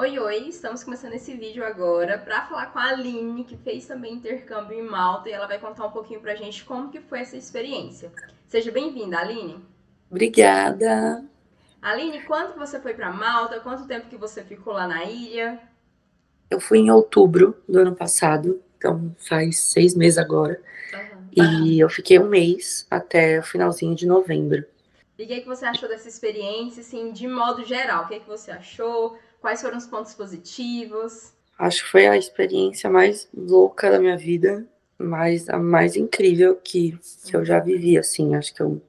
Oi, oi, estamos começando esse vídeo agora para falar com a Aline, que fez também intercâmbio em Malta, e ela vai contar um pouquinho pra gente como que foi essa experiência. Seja bem-vinda, Aline. Obrigada. Aline, quando que você foi para Malta? Quanto tempo que você ficou lá na ilha? Eu fui em outubro do ano passado, então faz 6 meses agora. Aham. E eu fiquei um mês até o finalzinho de novembro. E o que que você achou dessa experiência, assim, de modo geral? O que que você achou? Quais foram os pontos positivos? Acho que foi a experiência mais louca da minha vida, mas a mais incrível que eu já vivi, assim. Acho que eu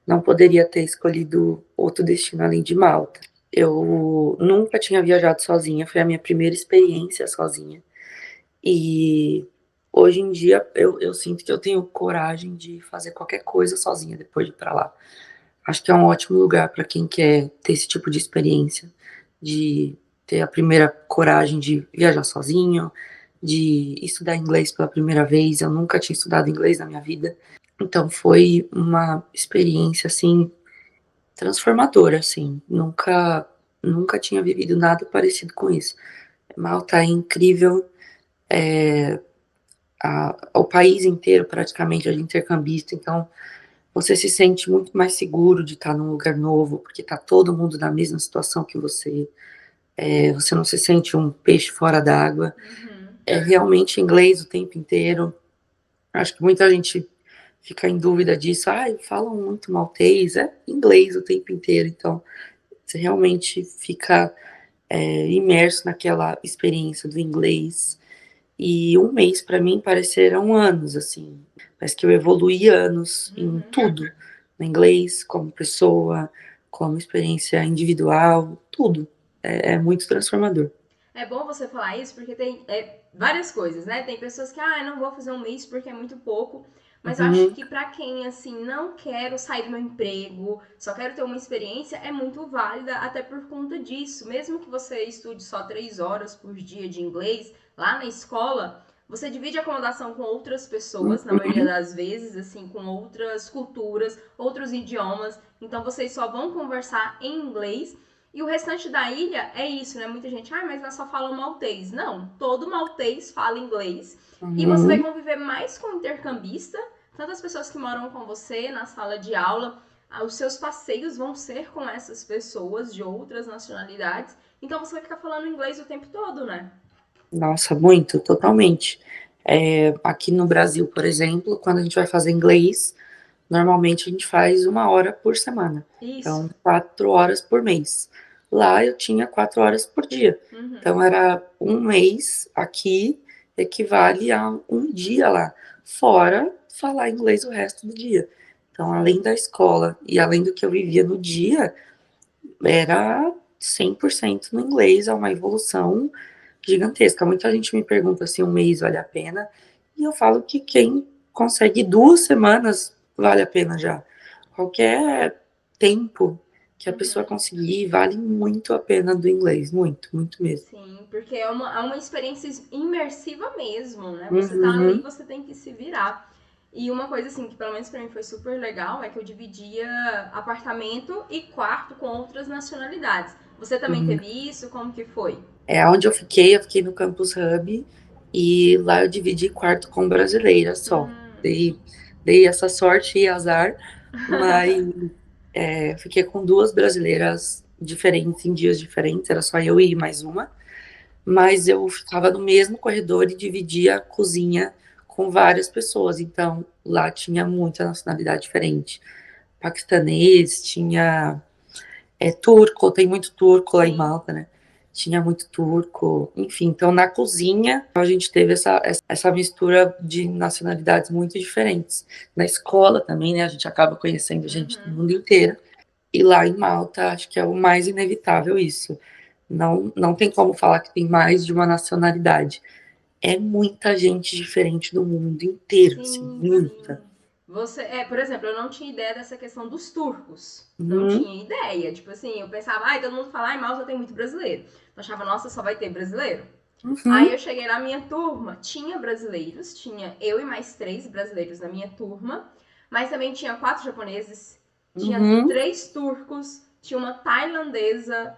não poderia ter escolhido outro destino além de Malta. Eu nunca tinha viajado sozinha, foi a minha primeira experiência sozinha. E hoje em dia eu sinto que eu tenho coragem de fazer qualquer coisa sozinha depois de ir pra lá. Acho que é um ótimo lugar para quem quer ter esse tipo de experiência, de ter a primeira coragem de viajar sozinho, de estudar inglês pela primeira vez. Eu nunca tinha estudado inglês na minha vida, então foi uma experiência assim transformadora, assim. Nunca tinha vivido nada parecido com isso. Malta é incrível, o país inteiro praticamente é de intercambista, então você se sente muito mais seguro de estar num lugar novo, porque tá todo mundo na mesma situação que você. Você não se sente um peixe fora d'água. Uhum. É realmente inglês o tempo inteiro. Acho que muita gente fica em dúvida disso. Ai, falam muito maltês. É inglês o tempo inteiro. Então, você realmente fica imerso naquela experiência do inglês. E um mês para mim pareceram anos, assim. Parece que eu evoluí anos em Uhum. tudo. No inglês, como pessoa, como experiência individual, tudo. É muito transformador. É bom você falar isso porque tem várias coisas, né? Tem pessoas que, não vou fazer um mês porque é muito pouco. Mas eu acho Uhum, que pra quem, assim, não quero sair do meu emprego, só quero ter uma experiência, é muito válida até por conta disso. Mesmo que você estude só 3 horas por dia de inglês, lá na escola, você divide acomodação com outras pessoas, na maioria uhum. das vezes, assim, com outras culturas, outros idiomas. Então vocês só vão conversar em inglês e o restante da ilha é isso, né? Muita gente, mas nós só falamos maltês. Não, todo maltês fala inglês. E você vai Uhum. conviver mais com o intercambista, tanto as pessoas que moram com você na sala de aula, os seus passeios vão ser com essas pessoas de outras nacionalidades. Então você vai ficar falando inglês o tempo todo, né? Nossa, muito, totalmente. Aqui no Brasil, por exemplo, quando a gente vai fazer inglês, normalmente a gente faz 1 hora por semana. Isso. Então, 4 horas por mês. Lá eu tinha 4 horas por dia. Uhum. Então, era um mês aqui equivale a um dia lá. Fora falar inglês o resto do dia. Então, além Sim. da escola e além do que eu vivia no dia, era 100% no inglês, é uma evolução gigantesca. Muita gente me pergunta se um mês vale a pena, e eu falo que quem consegue 2 semanas vale a pena já. Qualquer tempo que a pessoa Uhum. conseguir vale muito a pena do inglês, muito, muito mesmo. Sim, porque é uma experiência imersiva mesmo, né? Você tá ali e Uhum, você tem que se virar. E uma coisa assim que pelo menos pra mim foi super legal é que eu dividia apartamento e quarto com outras nacionalidades. Você também uhum. teve isso? Como que foi? Onde eu fiquei no Campus Hub, e lá eu dividi quarto com brasileira só. Hum. Dei essa sorte e azar, mas fiquei com duas brasileiras diferentes, em dias diferentes, era só eu e mais uma. Mas eu ficava no mesmo corredor e dividia a cozinha com várias pessoas. Então, lá tinha muita nacionalidade diferente. Paquistanês, tinha turco, tem muito turco lá em Sim. Malta, né? Tinha muito turco, enfim. Então, na cozinha, a gente teve essa mistura de nacionalidades muito diferentes. Na escola também, né? A gente acaba conhecendo gente do Uhum. mundo inteiro. E lá em Malta, acho que é o mais inevitável isso. Não, não tem como falar que tem mais de uma nacionalidade. É muita gente diferente do mundo inteiro, assim, Sim, muita. sim. Por exemplo, eu não tinha ideia dessa questão dos turcos. Não Uhum, tinha ideia. Tipo assim, eu pensava, todo mundo fala, mal só tem muito brasileiro. Eu achava, nossa, só vai ter brasileiro. Aí uhum, eu cheguei na minha turma, tinha brasileiros, tinha eu e mais 3 brasileiros na minha turma, mas também tinha 4 japoneses, tinha uhum. 3 turcos, tinha uma tailandesa,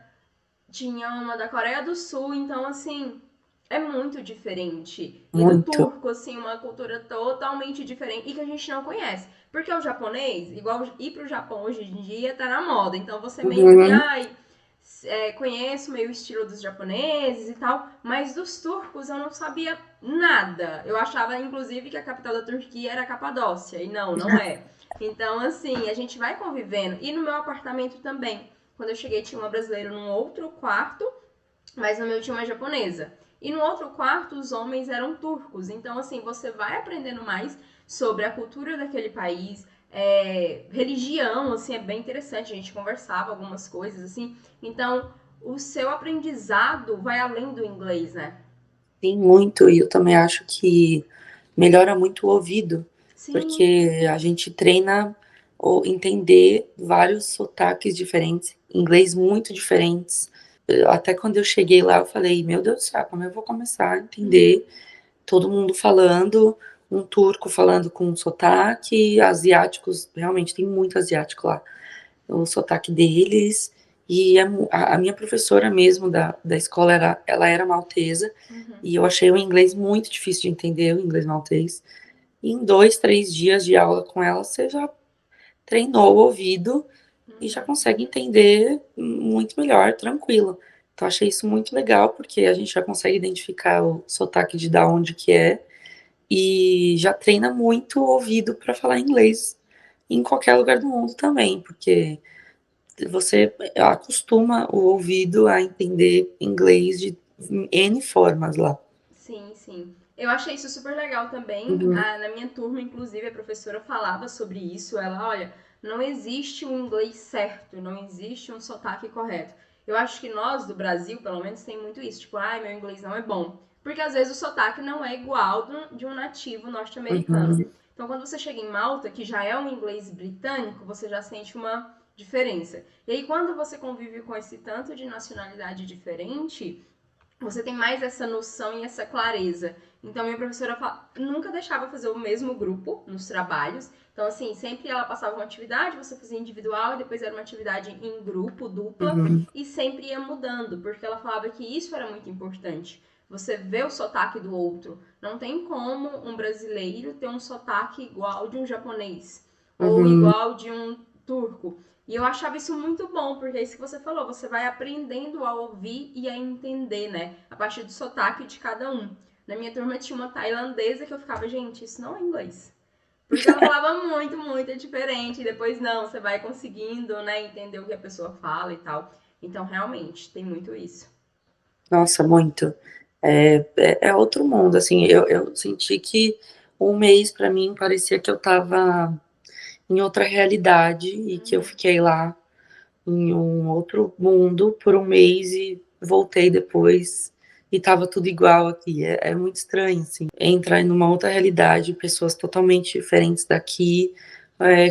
tinha uma da Coreia do Sul, então assim, é muito diferente. E do Muito. turco, assim, uma cultura totalmente diferente e que a gente não conhece. Porque o japonês, igual ir pro Japão hoje em dia, tá na moda. Então você meio que, Uhum. ai, conheço meio o estilo dos japoneses e tal, mas dos turcos eu não sabia nada. Eu achava, inclusive, que a capital da Turquia era Capadócia, e não, não é. Então, assim, a gente vai convivendo. E no meu apartamento também. Quando eu cheguei, tinha uma brasileira num outro quarto, mas no meu tinha uma japonesa. E no outro quarto, os homens eram turcos. Então, assim, você vai aprendendo mais sobre a cultura daquele país, religião, assim, é bem interessante. A gente conversava algumas coisas, assim. Então, o seu aprendizado vai além do inglês, né? Sim, muito. E eu também acho que melhora muito o ouvido, Sim. porque a gente treina ou entender vários sotaques diferentes, inglês muito diferentes. Até quando eu cheguei lá, eu falei, meu Deus do céu, como eu vou começar a entender todo mundo falando, um turco falando com um sotaque, asiáticos, realmente tem muito asiático lá, o sotaque deles. E a minha professora mesmo da escola, ela era maltesa, Uhum. e eu achei o inglês muito difícil de entender, o inglês maltês. E em 2, 3 dias de aula com ela, você já treinou o ouvido e já Uhum. consegue entender muito melhor, tranquilo. Então, achei isso muito legal, porque a gente já consegue identificar o sotaque de da onde que é, e já treina muito o ouvido para falar inglês em qualquer lugar do mundo também, porque você acostuma o ouvido a entender inglês de N formas lá. Sim, sim. Eu achei isso super legal também. Uhum, Na minha turma, inclusive, a professora falava sobre isso. Ela, olha, não existe um inglês certo, não existe um sotaque correto. Eu acho que nós do Brasil, pelo menos, tem muito isso. Tipo, ai, meu inglês não é bom. Porque às vezes o sotaque não é igual de um nativo norte-americano. uhum, Então, quando você chega em Malta, que já é um inglês britânico, você já sente uma diferença. E aí, quando você convive com esse tanto de nacionalidade diferente, você tem mais essa noção e essa clareza. Então, minha professora nunca deixava fazer o mesmo grupo nos trabalhos. Então, assim, sempre ela passava uma atividade, você fazia individual e depois era uma atividade em grupo, dupla, uhum, e sempre ia mudando, porque ela falava que isso era muito importante. Você vê o sotaque do outro. Não tem como um brasileiro ter um sotaque igual de um japonês ou uhum. igual de um turco. E eu achava isso muito bom, porque é isso que você falou, você vai aprendendo a ouvir e a entender, né? A partir do sotaque de cada um. Na minha turma tinha uma tailandesa que eu ficava, gente, isso não é inglês. Porque ela falava muito, muito diferente. E depois, não, você vai conseguindo, né, entender o que a pessoa fala e tal. Então, realmente, tem muito isso. Nossa, muito. É outro mundo, assim, eu senti que um mês para mim parecia que eu tava em outra realidade e que eu Uhum. fiquei lá em um outro mundo por um mês e voltei depois e tava tudo igual aqui. É muito estranho, assim, entrar em uma outra realidade, pessoas totalmente diferentes daqui,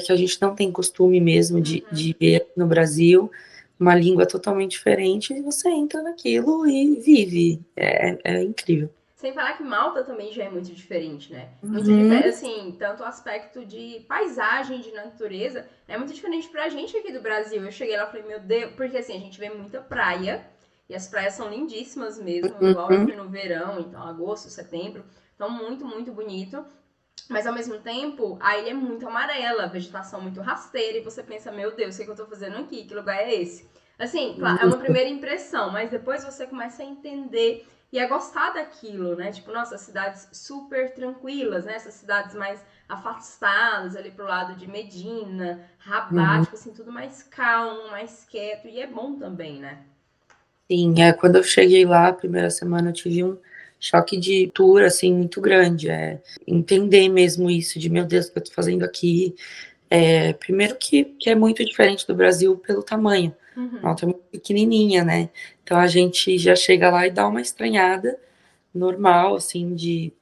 que a gente não tem costume mesmo Uhum. de ver aqui no Brasil, uma língua totalmente diferente, e você entra naquilo e vive. É incrível. Sem falar que Malta também já é muito diferente, né? Muito Uhum, diferente, assim, tanto o aspecto de paisagem, de natureza, é muito diferente pra gente aqui do Brasil. Eu cheguei lá e falei, meu Deus, porque assim, a gente vê muita praia, e as praias são lindíssimas mesmo, igual eu uhum, fui no verão, então agosto, setembro, então muito, muito bonito. Mas ao mesmo tempo, a ilha é muito amarela, vegetação muito rasteira, e você pensa, meu Deus, o que, é que eu tô fazendo aqui? Que lugar é esse? Assim, claro, é uma muito. primeira impressão, mas depois você começa a entender e a gostar daquilo, né? Tipo, nossa, cidades super tranquilas, né? Essas cidades mais afastadas ali pro lado de Medina, Rabat, Uhum. tipo assim, tudo mais calmo, mais quieto, e é bom também, né? Sim, quando eu cheguei lá, a primeira semana, eu tive um choque de cultura, assim, muito grande. Entender mesmo isso, de meu Deus, o que eu tô fazendo aqui? Primeiro que é muito diferente do Brasil pelo tamanho. Uhum. Malta é muito pequenininha, né? Então a gente já chega lá e dá uma estranhada normal, assim, de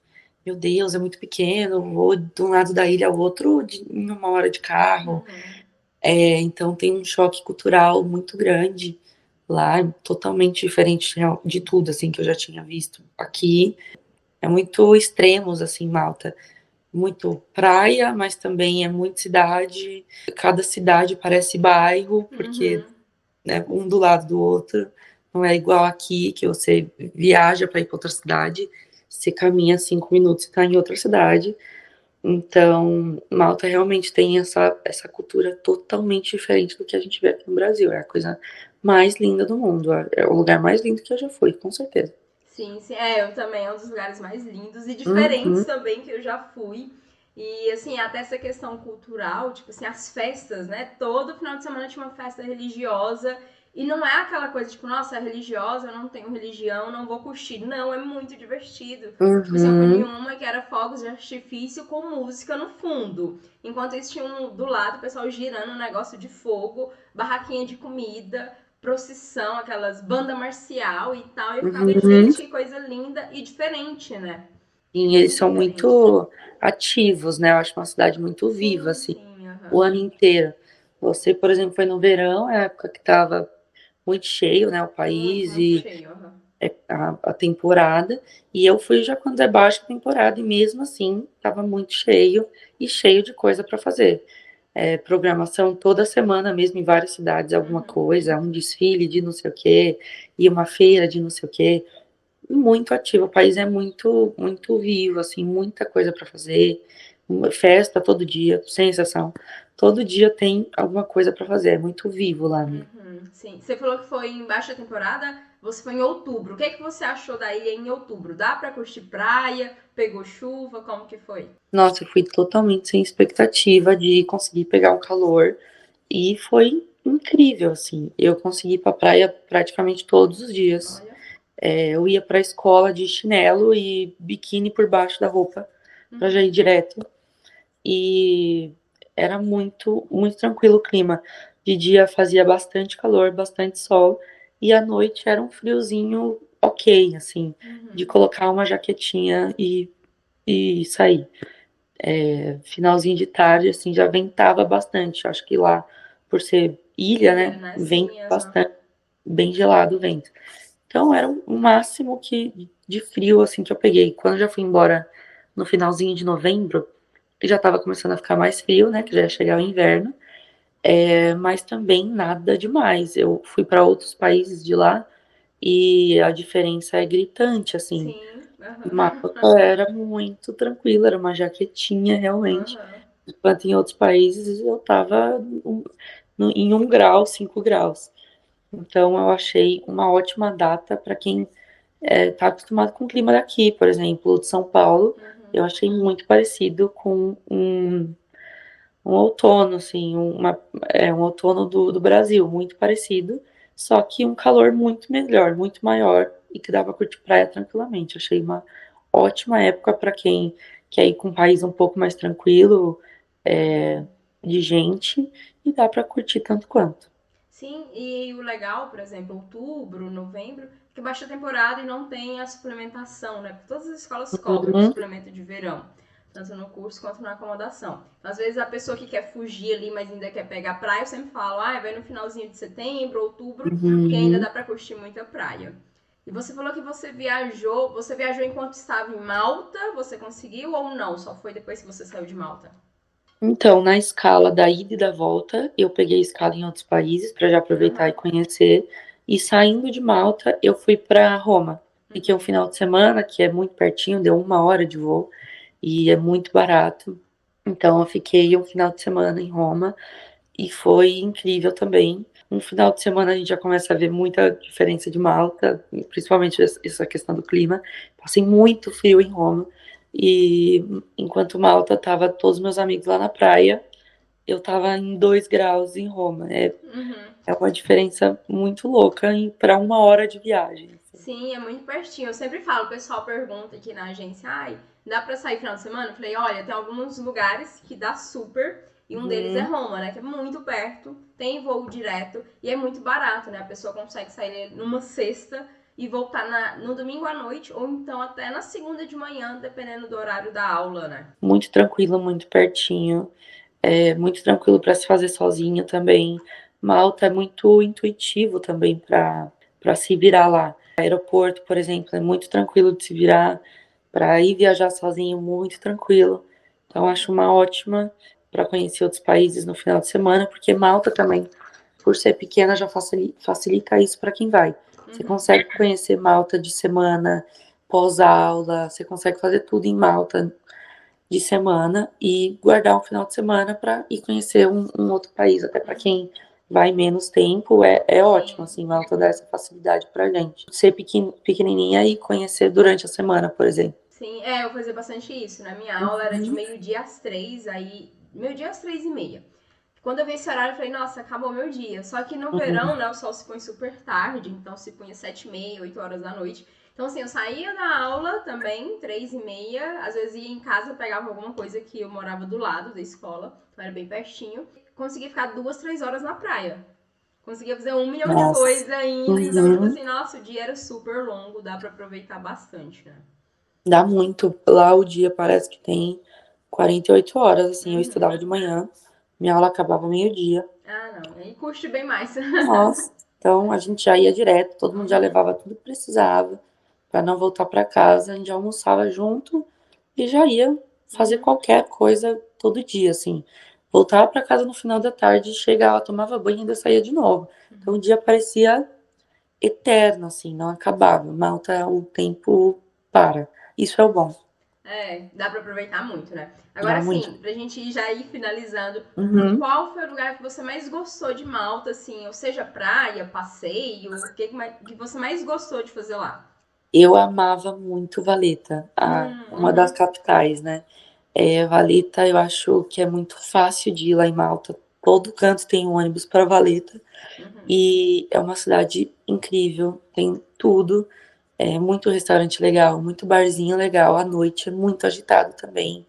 meu Deus, é muito pequeno, vou de um lado da ilha ao outro em 1 hora de carro. Uhum. Então tem um choque cultural muito grande lá, totalmente diferente de tudo assim que eu já tinha visto aqui. É muito extremos assim, Malta. Muito praia, mas também é muito cidade. Cada cidade parece bairro, porque Uhum. né, um do lado do outro. Não é igual aqui, que você viaja para ir para outra cidade, você caminha 5 minutos e está em outra cidade. Então, Malta realmente tem essa cultura totalmente diferente do que a gente vê aqui no Brasil. É a coisa mais linda do mundo. É o lugar mais lindo que eu já fui, com certeza. Sim, sim. Eu também. É um dos lugares mais lindos e diferentes Uhum, também que eu já fui. E, assim, até essa questão cultural, tipo assim, as festas, né? Todo final de semana tinha uma festa religiosa. E não é aquela coisa, tipo, nossa, é religiosa, eu não tenho religião, não vou curtir. Não, é muito divertido. Tipo assim, eu fui em uhum, uma que era fogos de artifício com música no fundo. Enquanto eles tinham do lado o pessoal girando um negócio de fogo, barraquinha de comida, procissão, aquelas banda marcial e tal. E eu ficava, uhum. gente, que coisa linda e diferente, né? E eles Muito são diferente. muito ativos, né? Eu acho uma cidade muito viva, Sim, assim, sim, o aham. ano inteiro. Você, por exemplo, foi no verão, é a época que estava muito cheio, né? O Muito, país muito e cheio, aham. a temporada. E eu fui já quando é baixa temporada, e mesmo assim, estava muito cheio e cheio de coisa para fazer. Programação toda semana mesmo em várias cidades, alguma Uhum. coisa, um desfile de não sei o quê, e uma feira de não sei o quê. Muito ativo, o país é muito, muito vivo, assim, muita coisa para fazer, uma festa todo dia, sensação. Todo dia tem alguma coisa para fazer, é muito vivo lá, né? Uhum, sim. Você falou que foi em baixa temporada, você foi em outubro. O que é que você achou da ilha em outubro? Dá pra curtir praia? Pegou chuva? Como que foi? Nossa, eu fui totalmente sem expectativa de conseguir pegar um calor e foi incrível, assim. Eu consegui ir pra praia praticamente todos os dias. Olha. Eu ia pra escola de chinelo e biquíni por baixo da roupa pra já Uhum. ir direto. E era muito, muito tranquilo o clima. De dia fazia bastante calor, bastante sol, e à noite era um friozinho ok, assim, de Uhum. colocar uma jaquetinha e sair. Finalzinho de tarde, assim, já ventava bastante. Acho que lá, por ser ilha, Ilha, né, né? venta Sim, aham. bastante, bem gelado o vento. Então era o máximo de frio, assim, que eu peguei. Quando eu já fui embora no finalzinho de novembro, que já estava começando a ficar mais frio, né? Que já ia Uhum. chegar o inverno, mas também nada demais. Eu fui para outros países de lá e a diferença é gritante, assim. Sim, Malta aham. era muito tranquila, era uma jaquetinha realmente. Aham. Enquanto em outros países eu tava em 1 grau, 5 graus. Então eu achei uma ótima data para quem tá acostumado com o clima daqui, por exemplo, de São Paulo. Uhum. Eu achei muito parecido com um outono, assim, um outono do Brasil, muito parecido, só que um calor muito melhor, muito maior e que dá pra curtir praia tranquilamente. Achei uma ótima época para quem quer ir com um país um pouco mais tranquilo, é, de gente, e dá para curtir tanto quanto. Sim, e o legal, por exemplo, outubro, novembro, é que baixa a temporada e não tem a suplementação, né? Porque todas as escolas cobram o Uhum, suplemento de verão, tanto no curso quanto na acomodação. Então, às vezes a pessoa que quer fugir ali, mas ainda quer pegar praia, eu sempre falo, vai no finalzinho de setembro, outubro, que ainda uhum. dá pra curtir muita praia. E você falou que você viajou enquanto estava em Malta, você conseguiu ou não? Só foi depois que você saiu de Malta? Então, na escala da ida e da volta, eu peguei escala em outros países para já aproveitar e Aham. conhecer. E saindo de Malta, eu fui para Roma. Fiquei um Uhum. final de semana, que é muito pertinho, deu 1 hora de voo e é muito barato. Então, eu fiquei um final de semana em Roma e foi incrível também. Um final de semana a gente já começa a ver muita diferença de Malta, principalmente essa questão do clima. Passei muito frio em Roma e enquanto Malta tava todos meus amigos lá na praia, eu tava em 2 graus em Roma. Uhum. É uma diferença muito louca para 1 hora de viagem, assim. Sim, é muito pertinho. Eu sempre falo, o pessoal pergunta aqui na agência, dá pra sair final de semana? Eu falei, olha, tem alguns lugares que dá super, e um deles é Uhum. Roma, né, que é muito perto, tem voo direto, e é muito barato, né, a pessoa consegue sair numa sexta e voltar no domingo à noite, ou então até na segunda de manhã, dependendo do horário da aula, né. Muito tranquilo, muito pertinho. Muito tranquilo para se fazer sozinho também. Malta é muito intuitivo também para se virar lá. Aeroporto, por exemplo, é muito tranquilo de se virar. Para ir viajar sozinho, muito tranquilo. Então, acho uma ótima para conhecer outros países no final de semana, porque Malta também, por ser pequena, já facilita isso para quem vai. Você Uhum. consegue conhecer Malta de semana, pós-aula, você consegue fazer tudo em Malta de semana e guardar um final de semana para ir conhecer um outro país, até para quem vai menos tempo, é ótimo, Sim. assim, Malta dá essa facilidade pra gente. Ser pequenininha e conhecer durante a semana, por exemplo. Sim, eu fazia bastante isso, né? Minha aula era de Uhum, meio-dia às 3, aí. Meio-dia às 3h30. Quando eu vi esse horário, eu falei, nossa, acabou meu dia. Só que no verão, uhum. né, o sol se põe super tarde, então se punha 7h30, 8 horas da noite. Então, assim, eu saía da aula também, 3h30, às vezes ia em casa, pegava alguma coisa que eu morava do lado da escola, então era bem pertinho. Conseguia ficar 2, 3 horas na praia. Conseguia fazer 1 milhão de Nossa. coisas ainda, então, tipo Uhum. assim, nossa, o dia era super longo, dá pra aproveitar bastante, né? Dá muito. Lá o dia parece que tem 48 horas, assim. Eu Uhum. estudava de manhã, minha aula acabava meio-dia. Ah, não, aí curte bem mais. Nossa. Então a gente já ia direto, todo mundo já Uhum. levava tudo que precisava para não voltar para casa. A gente já almoçava junto e já ia fazer Uhum. qualquer coisa todo dia, assim. Voltava para casa no final da tarde, chegava, tomava banho e ainda saía de novo. Então o dia parecia eterno, assim, não acabava. Malta, o tempo para. Isso é o bom. Dá pra aproveitar muito, né? Dá Agora muito. sim, pra gente já ir finalizando, Uhum. qual foi o lugar que você mais gostou de Malta, assim, ou seja, praia, passeio, que você mais gostou de fazer lá? Eu amava muito Valeta, uma das Uhum, capitais, né? Valeta, eu acho que é muito fácil de ir lá em Malta. Todo canto tem um ônibus para Valeta uhum, e é uma cidade incrível, tem tudo. Muito restaurante legal, muito barzinho legal. À noite é muito agitado também.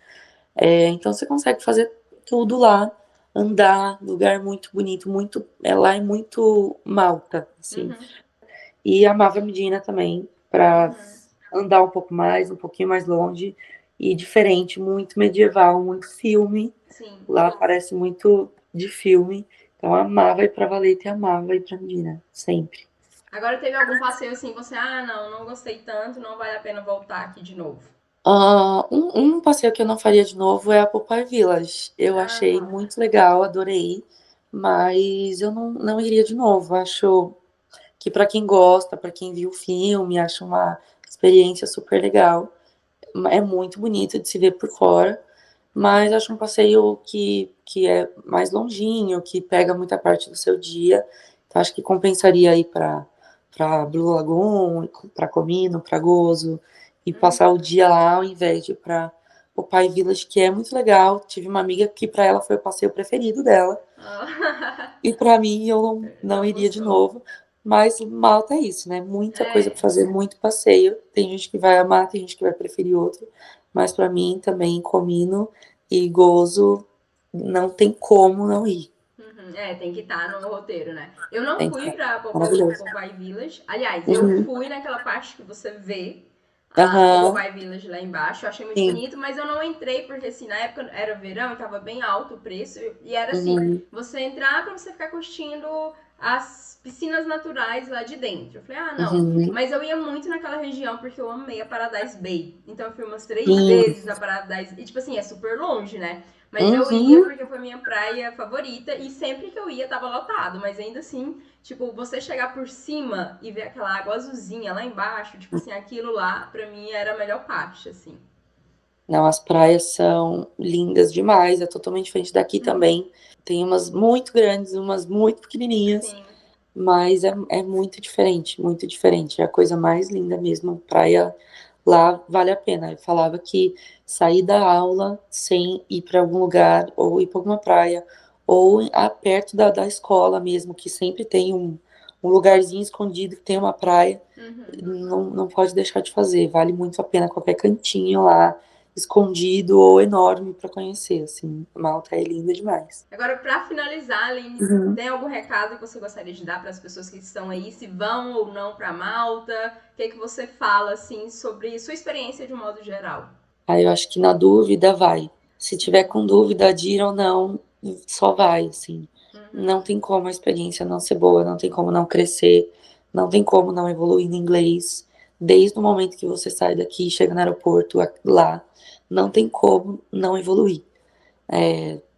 Então você consegue fazer tudo lá, andar, lugar muito bonito, muito. Lá é muito Malta, assim. uhum, E amava Medina também, para uhum. andar um pouco mais, um pouquinho mais longe e diferente, muito medieval, muito filme. Sim. Lá parece muito de filme. Então amava ir para Valeta e amava ir para Medina, sempre. Agora teve algum passeio assim, você, não, não gostei tanto, não vale a pena voltar aqui de novo. Um passeio que eu não faria de novo é a Popeye Village. Eu Ah, achei tá. muito legal, adorei, mas eu não iria de novo. Acho que para quem gosta, para quem viu o filme, acho uma experiência super legal. É muito bonito de se ver por fora, mas acho um passeio que é mais longinho, que pega muita parte do seu dia. Então acho que compensaria ir para Blue Lagoon, para Comino, para Gozo e passar o Uhum. dia lá ao invés de ir para o Pai Village, que é muito legal. Tive uma amiga que para ela foi o passeio preferido dela. Ah, E para mim eu não não iria de gostou. novo. Mas Malta é isso, né? Muita coisa É, para fazer, muito passeio. Tem gente que vai amar, tem gente que vai preferir outro. Mas para mim também, Comino e Gozo, não tem como não ir. uhum, tem que estar no roteiro, né? Eu não Tem que fui estar. pra Maravilhoso. Popeye Village. Aliás, eu Uhum. fui naquela parte que você vê o Aham. Popeye Village lá embaixo. Eu achei muito Sim. bonito, mas eu não entrei porque, assim, na época era verão e tava bem alto o preço. E era assim, Uhum. você entrar pra você ficar curtindo as piscinas naturais lá de dentro. Eu falei, não. Uhum. Mas eu ia muito naquela região porque eu amei a Paradise Bay. Então eu fui umas 3 vezes Sim. na Paradise. E, tipo assim, é super longe, né? Mas eu ia Uhum. porque foi minha praia favorita e sempre que eu ia tava lotado, mas ainda assim, tipo, você chegar por cima e ver aquela água azulzinha lá embaixo, tipo assim, aquilo lá pra mim era a melhor parte, assim. Não, as praias são lindas demais. É totalmente diferente daqui também. Tem umas muito grandes, umas muito pequenininhas. Sim. Mas é muito diferente, muito diferente. É a coisa mais linda mesmo. Praia lá vale a pena. Eu falava que sair da aula sem ir para algum lugar, ou ir para alguma praia, ou perto da escola mesmo, que sempre tem um lugarzinho escondido que tem uma praia, Uhum. não pode deixar de fazer. Vale muito a pena qualquer cantinho lá, escondido ou enorme para conhecer. Assim, Malta é linda demais. Agora, pra finalizar, Aline, Uhum. tem algum recado que você gostaria de dar para as pessoas que estão aí, se vão ou não pra Malta? O que é que você fala, assim, sobre sua experiência de um modo geral? Aí eu acho que na dúvida vai. Se tiver com dúvida de ir ou não, só vai, assim. Não Uhum. tem como a experiência não ser boa, não tem como não crescer, não tem como não evoluir no inglês. Desde o momento que você sai daqui e chega no aeroporto lá, não tem como não evoluir.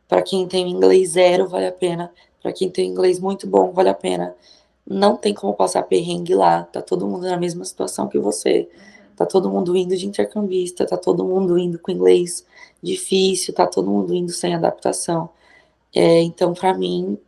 Para quem tem inglês zero, vale a pena. Para quem tem inglês muito bom, vale a pena. não tem como passar perrengue lá, tá todo mundo na mesma situação que você, Uhum. tá todo mundo indo de intercambista, tá todo mundo indo com inglês difícil, tá todo mundo indo sem adaptação. Então, pra mim,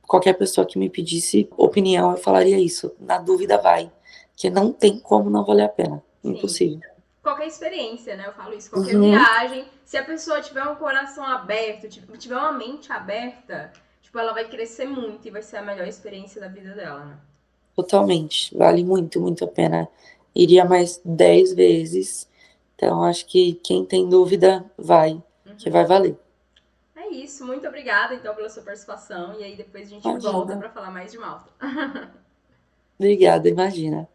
qualquer pessoa que me pedisse opinião, eu falaria isso. Na dúvida, vai. Que não tem como não valer a pena. Sim. Impossível. Qualquer experiência, né? Eu falo isso, qualquer Uhum, viagem, se a pessoa tiver um coração aberto, tiver uma mente aberta, tipo, ela vai crescer muito e vai ser a melhor experiência da vida dela, né? totalmente. Vale muito, muito a pena. Iria mais 10 vezes. Então, acho que quem tem dúvida, vai. Que Uhum. vai valer. É isso, muito obrigada então pela sua participação e aí depois a gente volta Imagina. para falar mais de Malta. Obrigada, imagina.